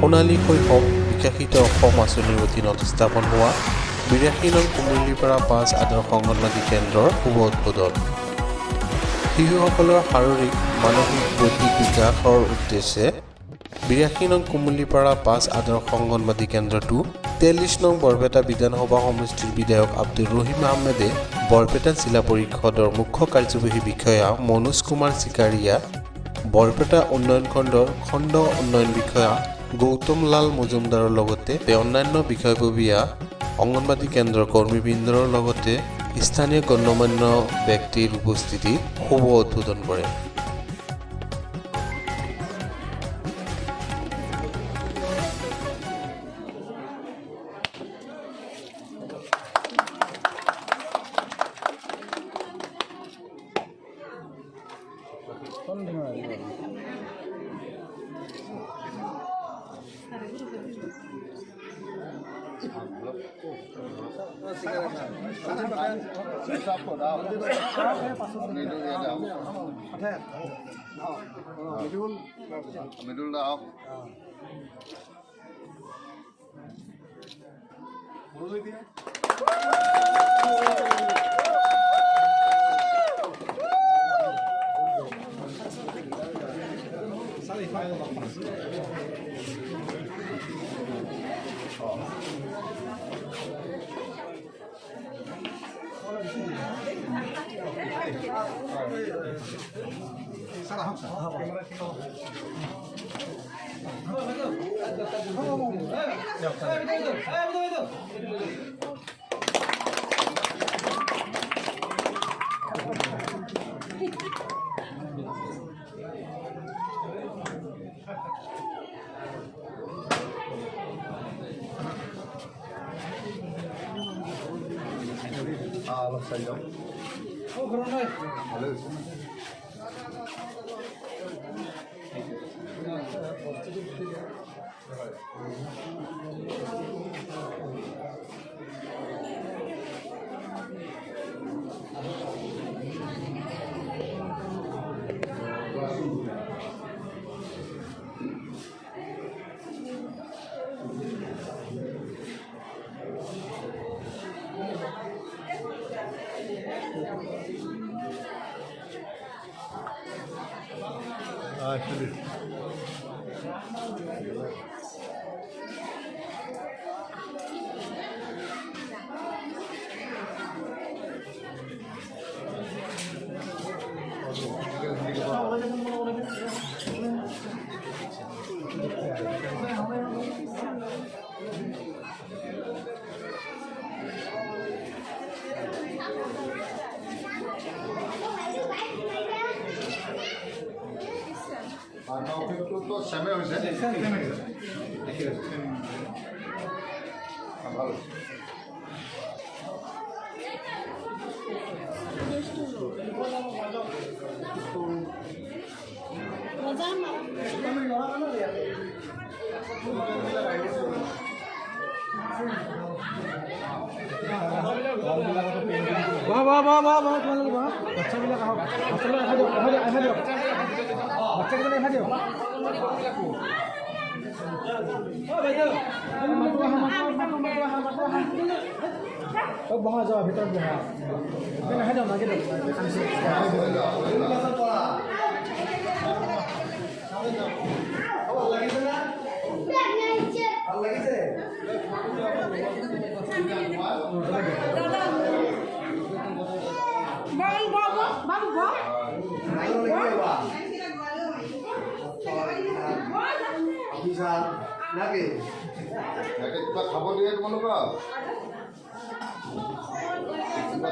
সোণালী শৈশৱ বিকশিত অসম আঁচনিৰ অধীনত স্থাপন হোৱা 82 নং কুমুলিপাৰা 5 আদৰ্শ অংগনবাড়ী কেন্দ্ৰৰ শুভ উদ্বোধন। শিশুসকলৰ শাৰীৰিক মানসিক বৌদ্ধিক বিকাশৰ উদ্দেশ্যে 82 নং কুমুলিপাৰা 5 আদৰ্শ অংগনবাড়ী কেন্দ্ৰটো 43 নং বৰপেটা বিধানসভা সমষ্টিৰ বিধায়ক আব্দুৰ ৰহিম আহমেদে বৰপেটা জিলা পৰিষদৰ মুখ্য কাৰ্যবাহী বিষয়া মনোজ কুমাৰ চিকাৰীয়া, বৰপেটা উন্নয়ন খণ্ডৰ খণ্ড উন্নয়ন বিষয়া গৌতম লাল মজুমদাৰৰ লগতে অন্যান্য বিষয়ববীয়া অংগনবাড়ী কেন্দ্ৰৰ কৰ্মীবৃন্দৰ লগতে স্থানীয় গণ্যমান্য ব্যক্তিৰ উপস্থিতিত শুভ উদ্বোধন কৰে। বহা যাওয়া ভিতৰত বহা নাহে যাওঁ নাগে কিবা খাব দিয়ে তোমালোকক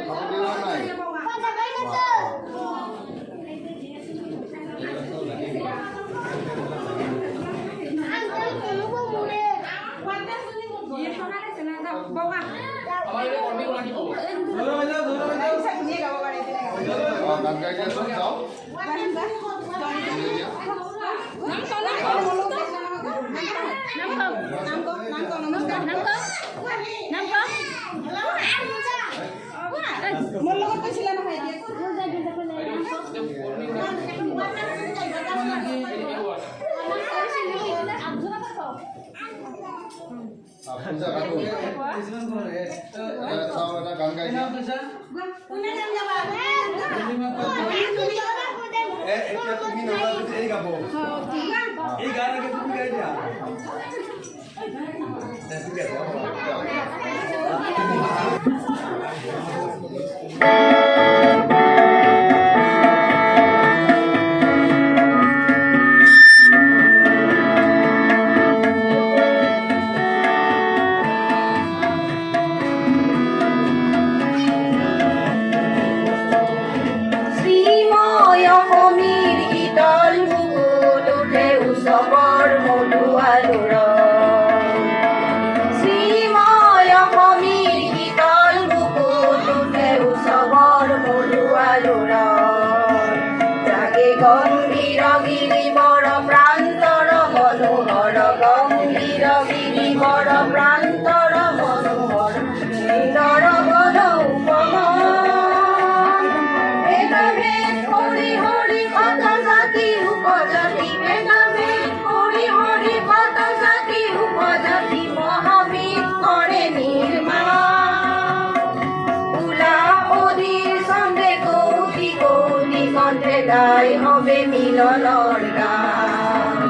খাব দিয়া নাই গান গাই দিয়া যাও মোৰ লগত কৈছিলা নহয় এতিয়া পূজা কাটো চাওঁ এটা গান গাই দিয়া তুমি নগা এই গাব এই গান আগে তুমি গাই দিয়া হবে মিলনৰ গান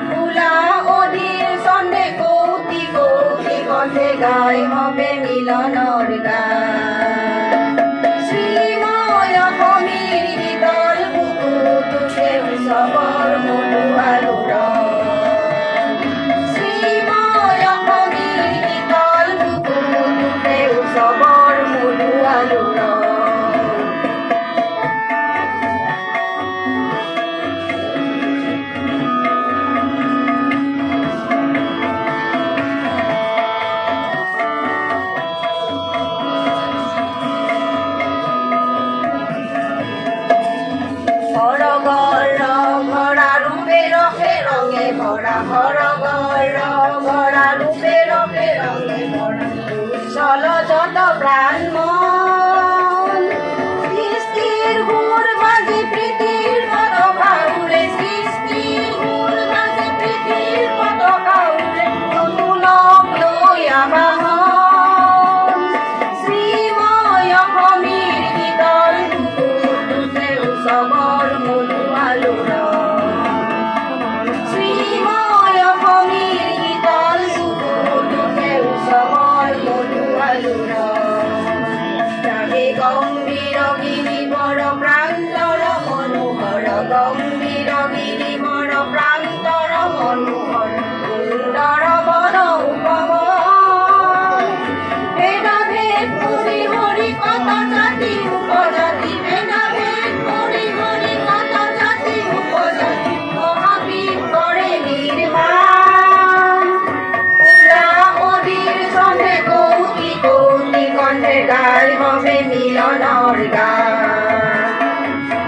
ফুলা অধীৰ চন্দে কৌতি কৌতি কণ্ঠে গাই হবে মিলনৰ গান শ্ৰীময় সমীৰ শীতল বুকুতে উৎসৱৰ মধুৰ শ্ৰীময় সমীৰ শীতল বুকুতে উৎসৱৰ মধুৰ চলো যত প্রাণ মন সৃষ্টির হুর মাঝে প্রীতির পতাকা উড়ে সৃষ্টির হুর মাঝে প্রীতির পতাকা উড়ে নতুন লই আবাহন শ্রীময় সমীর শীতল বুকুতে উৎসৱৰ মধু আলোড়ন শ্ৰীময় সমীৰ শীতল বুকুতে উৎসৱৰ মধু রাগে গম্ভীর গিরিবর প্রান্তর মনোহর গম্ভীর গিরিবর প্রান্তর মনোহর সুন্দর বন উপবন ভেদাভেদ করি হরি কত জাতি উপজাতি ভেদাভেদ করি হরি কত জাতি উপজাতি মহাবীর করে নির্মাণ পুরা অধীর সঙ্গে কৌতি কৌতি কণ্ঠে গাই হবে মিলনৰ গান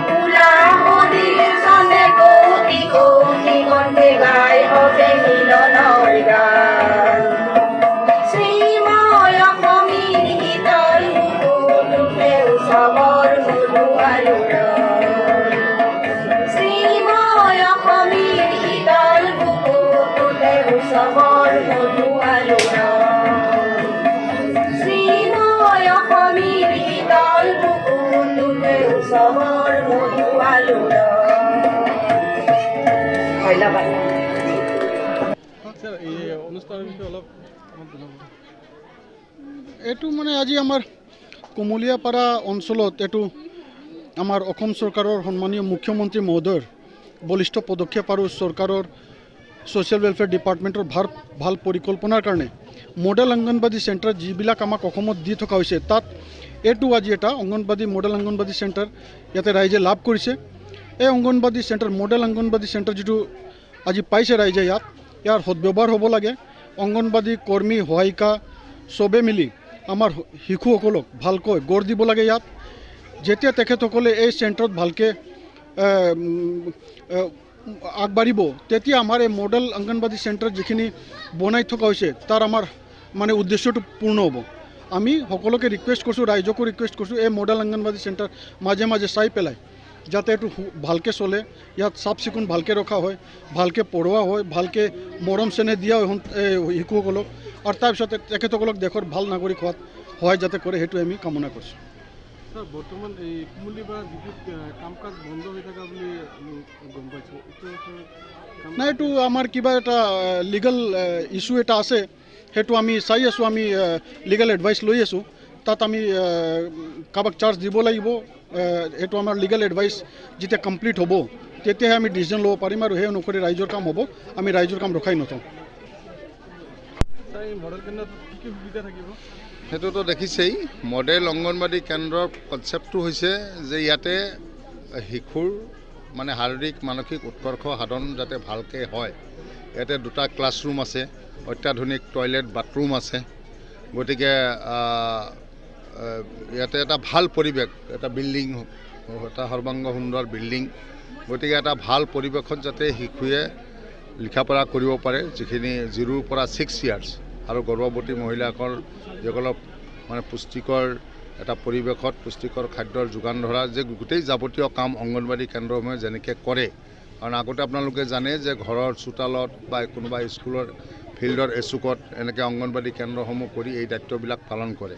ফুলা অধীৰ সঙ্গে কৌতি কৌতি কণ্ঠে গাই হবে মিলনৰ গান শ্ৰীময় সমীৰ শীতল বুকুতে উৎসৱৰ মধু আলোড়ন শ্ৰীময় সমীৰ শীতল বুকুতে উৎসৱৰ মধু আলোড়ন শ্ৰীময় সমীৰ শীতল বুকুতে উৎসৱৰ মধু আলোড়ন ধন্যবাদ। এই অনুষ্ঠানৰ বিষয়ে অলপ এইটো মানে আজি আমাৰ কমলীয়াপাৰা অঞ্চলত এইটো আমাৰ অসম চৰকাৰৰ সন্মানীয় মুখ্যমন্ত্ৰী মহোদয়ৰ বলিষ্ঠ পদক্ষেপ আৰু চৰকাৰৰ ছ'চিয়েল ৱেলফেয়াৰ ডিপাৰ্টমেণ্টৰ ভাল পৰিকল্পনাৰ কাৰণে মডেল অংগনবাদী চেণ্টাৰ যিবিলাক আমাক অসমত দি থকা হৈছে তাত এইটো আজি এটা অংগনবাদী মডেল অংগনবাদী চেণ্টাৰ ইয়াতে ৰাইজে লাভ কৰিছে। এই anganwadi centre model anganwadi centre যিটো আজি পাইছে ৰাইজে ইয়াৰ সদব্যৱহাৰ হ'ব লাগে। অংগনবাদী কৰ্মী সহায়িকা চবে মিলি আমাৰ শিশুসকলক ভালকৈ গঢ় দিব লাগে। ইয়াত যেতিয়া তেখেতসকলে এই চেণ্টাৰত ভালকৈ আগবাঢ়িব তেতিয়া আমাৰ এই মডেল অংগনবাদী চেণ্টাৰ যিখিনি বনাই থকা হৈছে তাৰ আমাৰ মানে উদ্দেশ্যটো পূৰ্ণ হ'ব। আমি সকলোকে ৰিকুৱেষ্ট কৰিছোঁ, ৰাইজকো ৰিকুৱেষ্ট কৰিছোঁ এই মডেল অংগনবাদী চেণ্টাৰ মাজে মাজে চাই পেলাই যাতে এইটো ভালকৈ চলে, ইয়াত চাফ চিকুণ ভালকৈ ৰখা হয়, ভালকৈ পঢ়োৱা হয়, ভালকৈ মৰম চেনেহ দিয়া হয় শিশুসকলক, আৰু তাৰপিছত তেখেতসকলক দেশৰ ভাল নাগৰিক হোৱাত সহায় যাতে কৰে, সেইটো আমি কামনা কৰিছোঁ। স্যার বর্তমান এই কুমুলিপাড়া যিটো কাম কাজ বন্ধ হৈ থকা বুলি আমি গম পাইছোঁ, নাই এইটো আমাৰ কিবা এটা লিগেল ইছ্যু এটা আছে, সেইটো আমি চাই আছোঁ, আমি লিগেল এডভাইচ লৈ আছোঁ। তাত আমি কাৰোবাক চাৰ্জ দিব লাগিব, সেইটো আমাৰ লিগেল এডভাইচ যেতিয়া কমপ্লিট হ'ব তেতিয়াহে আমি ডিচিজন ল'ব পাৰিম, আৰু সেই অনুসৰি ৰাইজৰ কাম হ'ব, আমি ৰাইজৰ কাম ৰখাই নথওঁ। স্যাৰ এই মডেল কেন্দ্ৰত কি কি সুবিধা থাকিব? সেইটোতো দেখিছেই, মডেল অংগনবাদী কেন্দ্ৰৰ কনচেপ্টটো হৈছে যে ইয়াতে শিশুৰ মানে শাৰীৰিক মানসিক উৎকৰ্ষ সাধন যাতে ভালকৈ হয়। ইয়াতে 2টা ক্লাছৰুম আছে, অত্যাধুনিক টয়লেট বাথৰুম আছে, গতিকে ইয়াতে এটা ভাল পৰিৱেশ, এটা বিল্ডিং, এটা সৰ্বাংগ সুন্দৰ বিল্ডিং, গতিকে এটা ভাল পৰিৱেশত যাতে শিশুৱে লিখা পঢ়া কৰিব পাৰে, যিখিনি 0ৰ পৰা 6 ইয়াৰ্ছ, আৰু গৰ্ভৱতী মহিলাসকল যিসকলক মানে পুষ্টিকৰ এটা পৰিৱেশত পুষ্টিকৰ খাদ্যৰ যোগান ধৰা, যে গোটেই যাৱতীয় কাম অংগনবাদী কেন্দ্ৰসমূহে যেনেকৈ কৰে। কাৰণ আগতে আপোনালোকে জানে যে ঘৰৰ চোতালত বা কোনোবা স্কুলৰ ফিল্ডৰ এচুকত এনেকৈ অংগনবাদী কেন্দ্ৰসমূহ কৰি এই দায়িত্ববিলাক পালন কৰে।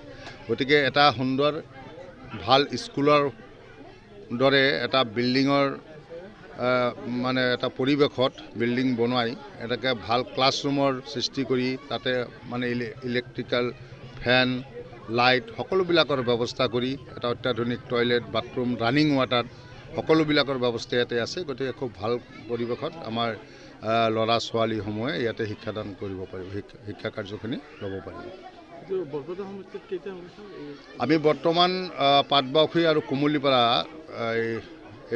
গতিকে এটা সুন্দৰ ভাল স্কুলৰ দৰে এটা বিল্ডিঙৰ মানে এটা পৰিৱেশত বিল্ডিং বনাই এনেকৈ ভাল ক্লাছৰুমৰ সৃষ্টি কৰি তাতে মানে ইলেক্ট্ৰিকেল ফেন লাইট সকলোবিলাকৰ ব্যৱস্থা কৰি এটা অত্যাধুনিক টয়লেট বাথৰুম ৰানিং ৱাটাৰ সকলোবিলাকৰ ব্যৱস্থা ইয়াতে আছে। গতিকে খুব ভাল পৰিৱেশত আমাৰ ল'ৰা ছোৱালীসমূহে ইয়াতে শিক্ষাদান কৰিব পাৰিব, শিক্ষা কাৰ্যখিনি ল'ব পাৰিব। আমি বৰ্তমান পাটবাউসী আৰু কুমুলিপাৰা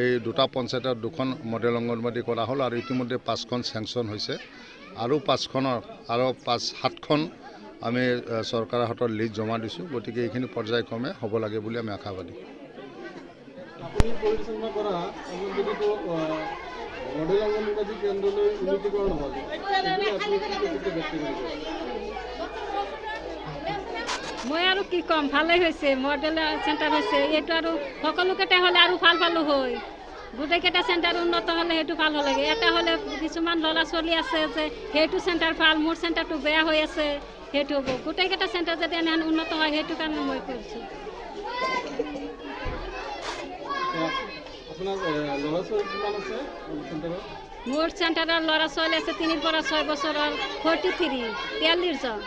এই 2টা পঞ্চায়তত 2খন মডেল অংগনবাদী কৰা হ'ল, আৰু ইতিমধ্যে 5খন চেংচন হৈছে, আৰু 7খন আমি চৰকাৰৰ হাতত লিষ্ট জমা দিছোঁ। গতিকে এইখিনি পৰ্যায়ক্ৰমে হ'ব লাগে বুলি আমি আশাবাদী। আপুনি পৰিচালনা কৰা অংগনবাদীটো মডেল অংগনবাদী কেন্দ্ৰলৈ উন্নীতকৰণ হ'ল, মই আৰু কি ক'ম, ভালেই হৈছে, মডেল চেণ্টাৰ হৈছে, এইটো আৰু সকলোকেইটা হ'লে আৰু ভাল পালোঁ হয়, গোটেইকেইটা চেণ্টাৰ উন্নত হ'লে সেইটো ভাল হ'ল লাগে। এটা হ'লে কিছুমান ল'ৰা ছোৱালী আছে যে সেইটো চেণ্টাৰ ভাল, মোৰ চেণ্টাৰটো বেয়া হৈ আছে, সেইটো হ'ব। গোটেইকেইটা চেণ্টাৰ যদি এনেহেন উন্নত হয়, সেইটো কাৰণে মই কৰিছোঁ। আপোনাৰ ল'ৰা ছোৱালী কিমান আছে চেণ্টাৰত? মোৰ চেণ্টাৰৰ ল'ৰা ছোৱালী আছে 3 পৰা 6 বছৰৰ 43 জন।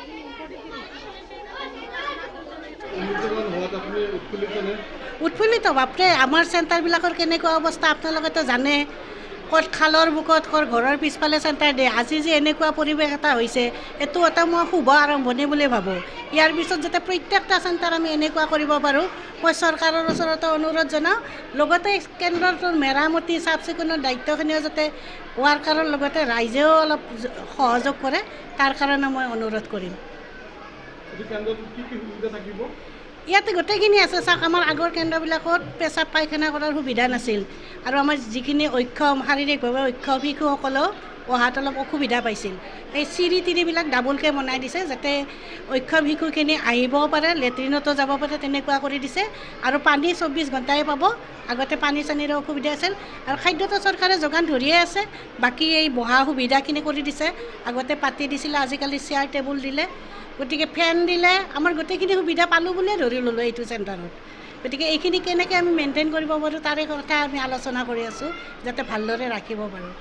উৎফুল্লিত বাপৰে, আমাৰ চেণ্টাৰবিলাকৰ কেনেকুৱা অৱস্থা আপোনালোকেতো জানে, ক'ত খালৰ বুকত, ক'ত ঘৰৰ পিছফালে চেণ্টাৰ দিয়ে। আজি যে এনেকুৱা পৰিৱেশ এটা হৈছে, এইটো এটা মই শুভ আৰম্ভণি বুলি ভাবোঁ। ইয়াৰ পিছত যাতে প্ৰত্যেকটা চেণ্টাৰ আমি এনেকুৱা কৰিব পাৰোঁ, মই চৰকাৰৰ ওচৰতে অনুৰোধ জনাওঁ। লগতে কেন্দ্ৰটোৰ মেৰামতি চাফ চিকুণৰ দায়িত্বখিনিও যাতে ৱাৰ্কাৰৰ লগতে ৰাইজেও অলপ সহযোগ কৰে, তাৰ কাৰণে মই অনুৰোধ কৰিম। ইয়াতে গোটেইখিনি আছে। চাওক, আমাৰ আগৰ কেন্দ্ৰবিলাকত পেচাব পায়খানা কৰাৰ সুবিধা নাছিল, আৰু আমাৰ যিখিনি অক্ষম, শাৰীৰিকভাৱে অক্ষম শিশুসকলেও পঢ়াত অলপ অসুবিধা পাইছিল। এই চিৰি তিৰিবিলাক ডাবুলকৈ বনাই দিছে, যাতে অক্ষম শিশুখিনি আহিবও পাৰে, লেট্ৰিনতো যাব পাৰে, তেনেকুৱা কৰি দিছে। আৰু পানী 24 ঘণ্টাই পাব, আগতে পানী চানীৰো অসুবিধা আছিল। আৰু খাদ্যটো চৰকাৰে যোগান ধৰিয়ে আছে, বাকী এই বহা সুবিধাখিনি কৰি দিছে। আগতে পাতি দিছিলে, আজিকালি চেয়াৰ টেবুল দিলে, গতিকে ফেন দিলে। আমাৰ গোটেইখিনি সুবিধা পালোঁ বুলিয়ে ধৰি ল'লোঁ এইটো চেণ্টাৰত। গতিকে এইখিনি কেনেকৈ আমি মেইনটেইন কৰিব পাৰোঁ, তাৰে কথা আমি আলোচনা কৰি আছোঁ, যাতে ভালদৰে ৰাখিব পাৰোঁ।